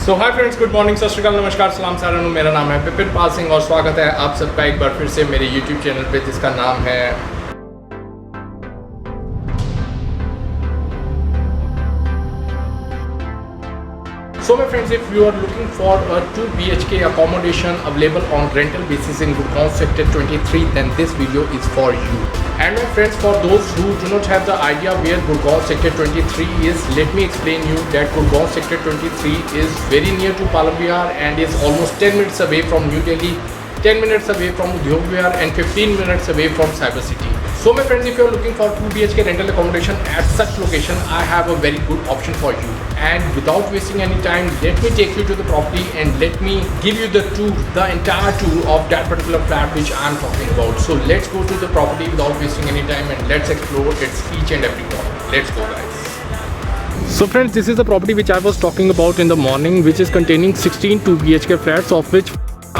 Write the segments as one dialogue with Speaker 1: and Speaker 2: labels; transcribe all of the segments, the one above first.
Speaker 1: सो hi friends, good morning, सत श्रीकाल, नमस्कार, सलाम सारानु। मेरा नाम है विपिन पाल सिंह और स्वागत है आप सबका एक बार फिर से मेरे यूट्यूब चैनल पे जिसका नाम है So my friends, if you are looking for a 2 BHK accommodation available on rental basis in Gurgaon Sector 23, then this video is for you. And my friends, for those who do not have the idea where Gurgaon Sector 23 is, let me explain you that Gurgaon Sector 23 is very near to Palam Vihar and is almost 10 minutes away from New Delhi, 10 minutes away from Udyog Vihar and 15 minutes away from Cyber City. So my friends, if you are looking for 2 BHK rental accommodation at such location, I have a very good option for you. And without wasting any time, let me take you to the property and let me give you the tour, the entire tour of that particular flat which I am talking about. So let's go to the property without wasting any time and let's explore its each and every corner. Let's go guys. So friends, this is the property which I was talking about in the morning, which is containing 16 2 BHK flats, of which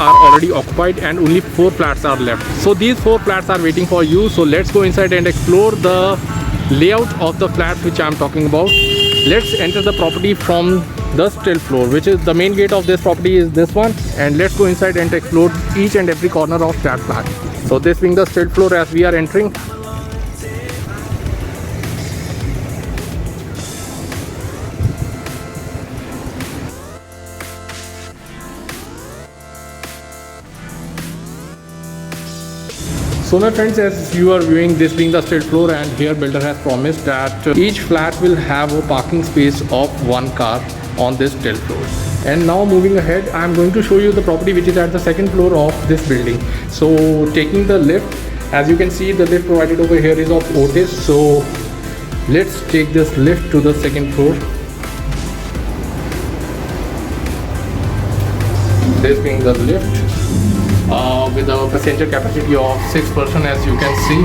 Speaker 1: are already occupied and only 4 flats are left. So these 4 flats are waiting for you. So let's go inside and explore the layout of the flats which I am talking about. Let's enter the property from the still floor, which is the main gate of this property is this one, and let's go inside and explore each and every corner of that flat. So this being the still floor as we are entering. So my friends, as you are viewing this being the straight floor, and here builder has promised that each flat will have a parking space of 1 car on this still floor. And now moving ahead, I am going to show you the property which is at the second floor of this building. So taking the lift, as you can see the lift provided over here is of Otis. So let's take this lift to the second floor. This being the lift. With a passenger capacity of 6 person, as you can see,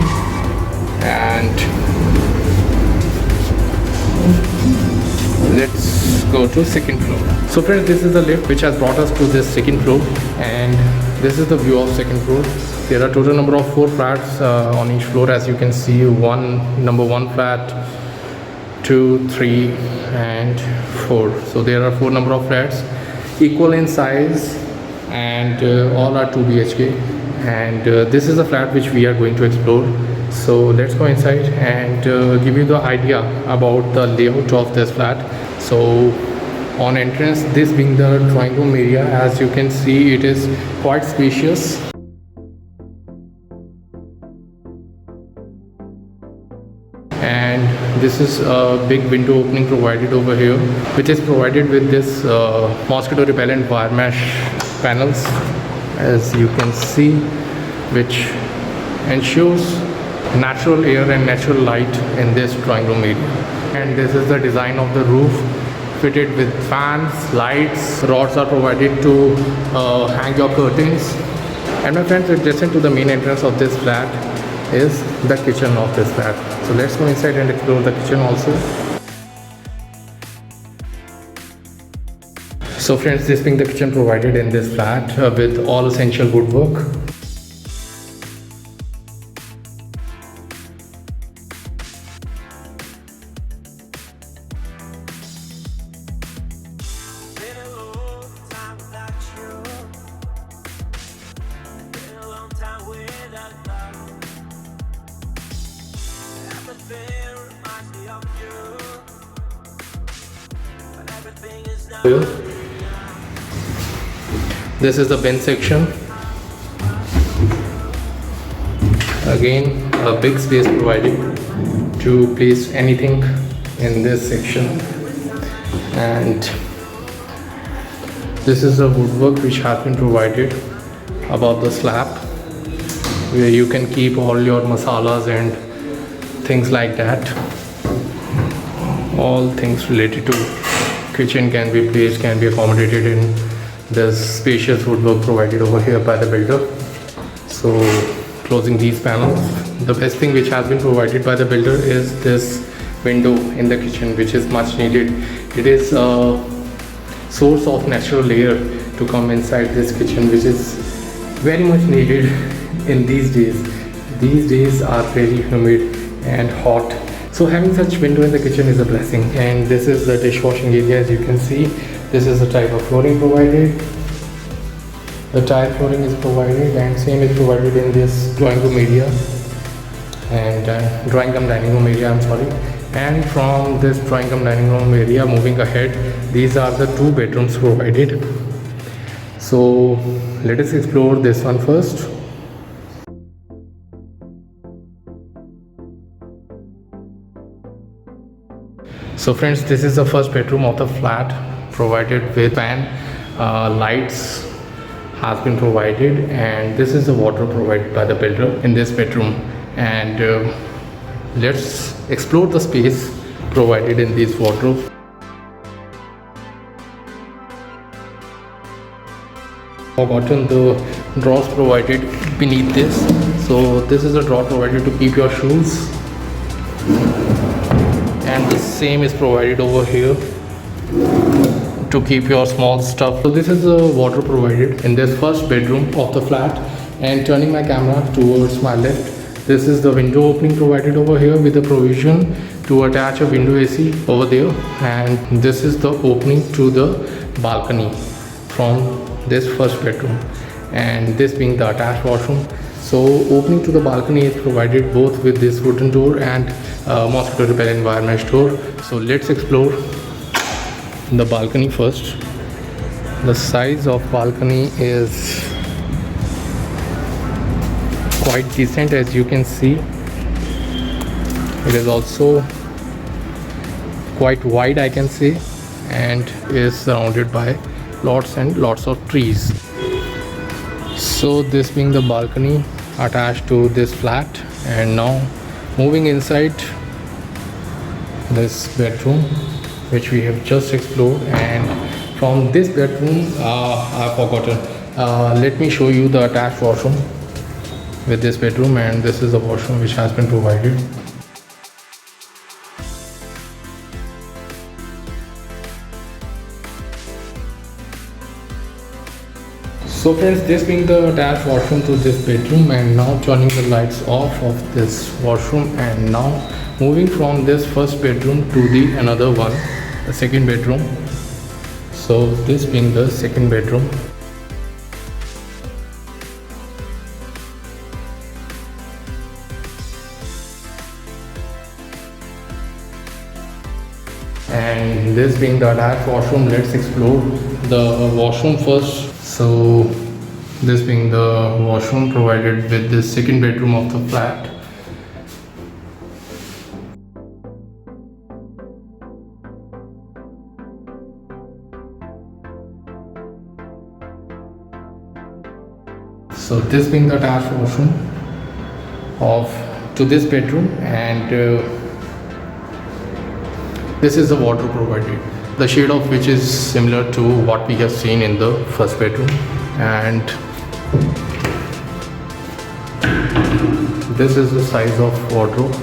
Speaker 1: and let's go to second floor. So friends, this is the lift which has brought us to this second floor, and this is the view of second floor. There are total number of 4 flats on each floor, as you can see. Number 1 flat, 2, 3 and 4. So there are 4 number of flats equal in size, and all are 2 BHK, and this is the flat which we are going to explore. So let's go inside and give you the idea about the layout of this flat. So on entrance, this being the drawing room area, as you can see it is quite spacious. And this is a big window opening provided over here, which is provided with this mosquito repellent wire mesh panels, as you can see, which ensures natural air and natural light in this drawing room area. And this is the design of the roof, fitted with fans, lights, rods are provided to hang your curtains. And my friends, adjacent to the main entrance of this flat is the kitchen of this flat. So let's go inside and explore the kitchen also. So friends, this being the kitchen provided in this flat with all essential woodwork. This is the bin section. Again, a big space provided to place anything in this section. And this is the woodwork which has been provided above the slab, where you can keep all your masalas and things like that. All things related to kitchen can be placed, can be accommodated in this spacious woodwork provided over here by the builder. So closing these panels, the best thing which has been provided by the builder is this window in the kitchen, which is much needed. It is a source of natural air to come inside this kitchen, which is very much needed in these days. These days are very humid and hot. So having such window in the kitchen is a blessing. And this is the dishwashing area, as you can see, this is the type of flooring provided. The tile flooring is provided, and same is provided in this drawing room area and drawing cum dining room area, I'm sorry. And from this drawing cum dining room area, moving ahead, these are the 2 bedrooms provided. So let us explore this one first. So friends, this is the first bedroom of the flat, provided with fan, lights has been provided, and this is the wardrobe provided by the builder in this bedroom. And let's explore the space provided in these wardrobes. Forgotten the drawers provided beneath this. So this is a drawer provided to keep your shoes, and the same is provided over here to keep your small stuff. So this is the wardrobe provided in this first bedroom of the flat. And turning my camera towards my left, this is the window opening provided over here with the provision to attach a window AC over there. And this is the opening to the balcony from this first bedroom, and this being the attached washroom. So opening to the balcony is provided both with this wooden door and mosquito repellent environment door. So let's explore the balcony first. The size of balcony is quite decent, as you can see. It is also quite wide, I can say, and is surrounded by lots and lots of trees. So this being the balcony attached to this flat. And now moving inside this bedroom, which we have just explored. And from this bedroom, I've forgotten, let me show you the attached washroom with this bedroom. And this is the washroom which has been provided. So friends, this being the attached washroom to this bedroom. And now turning the lights off of this washroom, and now moving from this first bedroom to the another one, the second bedroom. So this being the second bedroom. And this being the attached washroom, let's explore the washroom first. So this being the washroom provided with the second bedroom of the flat. So this being the attached washroom to this bedroom. And this is the wardrobe provided, the shade of which is similar to what we have seen in the first bedroom. And this is the size of wardrobe.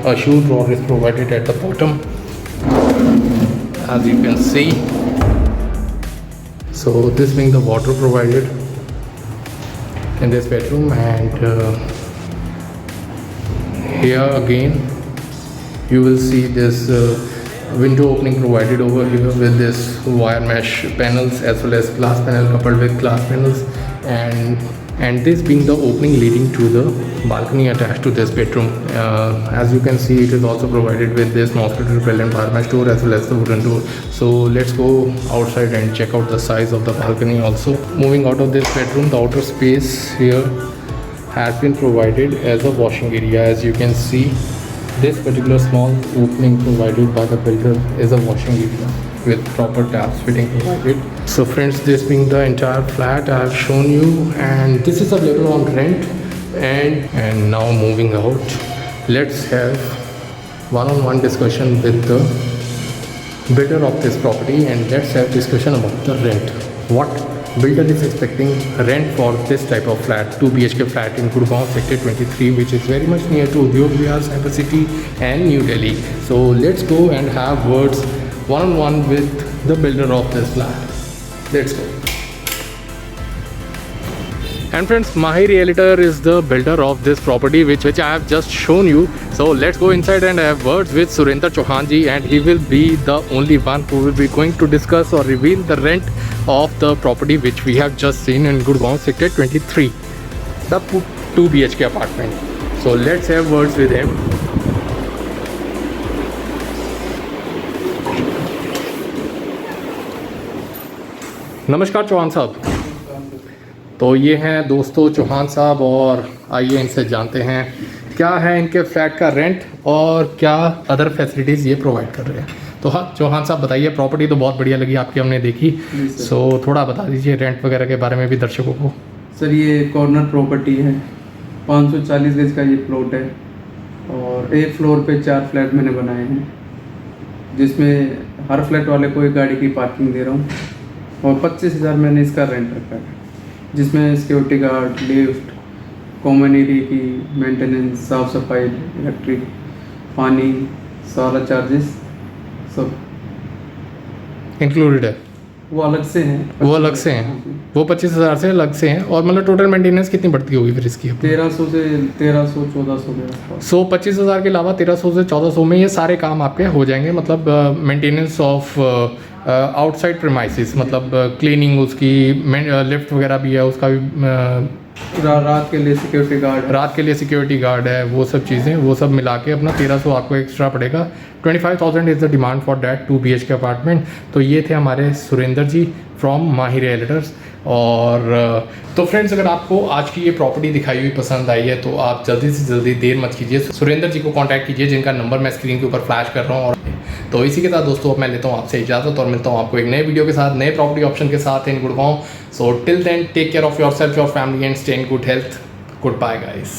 Speaker 1: A shoe drawer is provided at the bottom, as you can see. So this being the wardrobe provided in this bedroom. And here again you will see this window opening provided over here with this wire mesh panels as well as glass panel coupled with glass panels. And this being the opening leading to the balcony attached to this bedroom. As you can see, it is also provided with this mosquito repellent fire mesh door as well as the wooden door. So let's go outside and check out the size of the balcony also. Moving out of this bedroom, the outer space here has been provided as a washing area. As you can see, this particular small opening provided by the builder is a washing area with proper taps fitting provided. So friends, this being the entire flat I have shown you, and this is available on rent. And now moving out, let's have one-on-one discussion with the builder of this property, and let's have discussion about the rent. What builder is expecting rent for this type of flat, 2 BHK flat in Gurgaon sector 23, which is very much near to Udyog Vihar, Cyber City and New Delhi. So let's go and have words one-on-one with the builder of this flat. Let's go. And friends, Mahi Realtor is the builder of this property which I have just shown you. So let's go inside and have words with Surinder Chauhan ji, and he will be the only one who will be going to discuss or reveal the rent of the property which we have just seen in Gurgaon sector 23, the 2 BHK apartment. So let's have words with him. नमस्कार चौहान साहब। तो ये हैं दोस्तों चौहान साहब, और आइए इनसे जानते हैं क्या है इनके फ्लैट का रेंट और क्या अदर फैसिलिटीज़ ये प्रोवाइड कर रहे हैं। तो हाँ चौहान साहब बताइए, प्रॉपर्टी तो बहुत बढ़िया लगी आपकी, हमने देखी। सो थोड़ा बता दीजिए रेंट वगैरह के बारे में भी दर्शकों को।
Speaker 2: सर ये कॉर्नर प्रॉपर्टी है, 540 गज का ये प्लॉट है और एक फ्लोर पे 4 फ्लैट मैंने बनाए हैं, जिसमें हर फ्लैट वाले को एक गाड़ी की पार्किंग दे रहा हूँ और 25,000 मैंने इसका रेंट रखा है, जिसमें security guard, lift, common area की मेंटेनेंस, साफ़ सफाई, इलेक्ट्रिक, पानी, सारा चार्जेस सब
Speaker 1: इंक्लूडेड है।
Speaker 2: वो अलग से हैं।
Speaker 1: वो अलग से हैं, वो 25,000 से अलग से हैं। और मतलब टोटल मेंटेनेंस कितनी बढ़ती होगी फिर इसकी?
Speaker 2: 1300 से 1300 1400 के।
Speaker 1: सो 25,000 के अलावा 1300 से 1400 में ये सारे काम आपके हो जाएंगे। मतलब मेंटेनेंस ऑफ आउटसाइड प्रीमाइसेस, मतलब क्लीनिंग, उसकी लिफ्ट वगैरह भी है, उसका भी
Speaker 2: रात के लिए सिक्योरिटी गार्ड
Speaker 1: है, वो सब चीज़ें, वो सब मिला के अपना 1300 आपको एक्स्ट्रा पड़ेगा। 25,000 is the demand for that 2 BHK apartment. तो ये थे हमारे सुरेंद्र जी फ्रॉम माही रियल्टर्स। और तो फ्रेंड्स, अगर आपको आज की ये प्रॉपर्टी दिखाई हुई पसंद आई है तो आप जल्दी से जल्दी देर मत कीजिए, सुरेंद्र जी को कांटेक्ट कीजिए, जिनका नंबर मैं स्क्रीन के ऊपर फ्लैश कर रहा हूँ। और तो इसी के साथ दोस्तों मैं लेता हूँ आपसे इजाज़त और मिलता हूँ आपको एक नए वीडियो के साथ, नए प्रॉपर्टी ऑप्शन के साथ in Gurgaon. So till then take care of yourself, your family and stay in good health. Goodbye guys.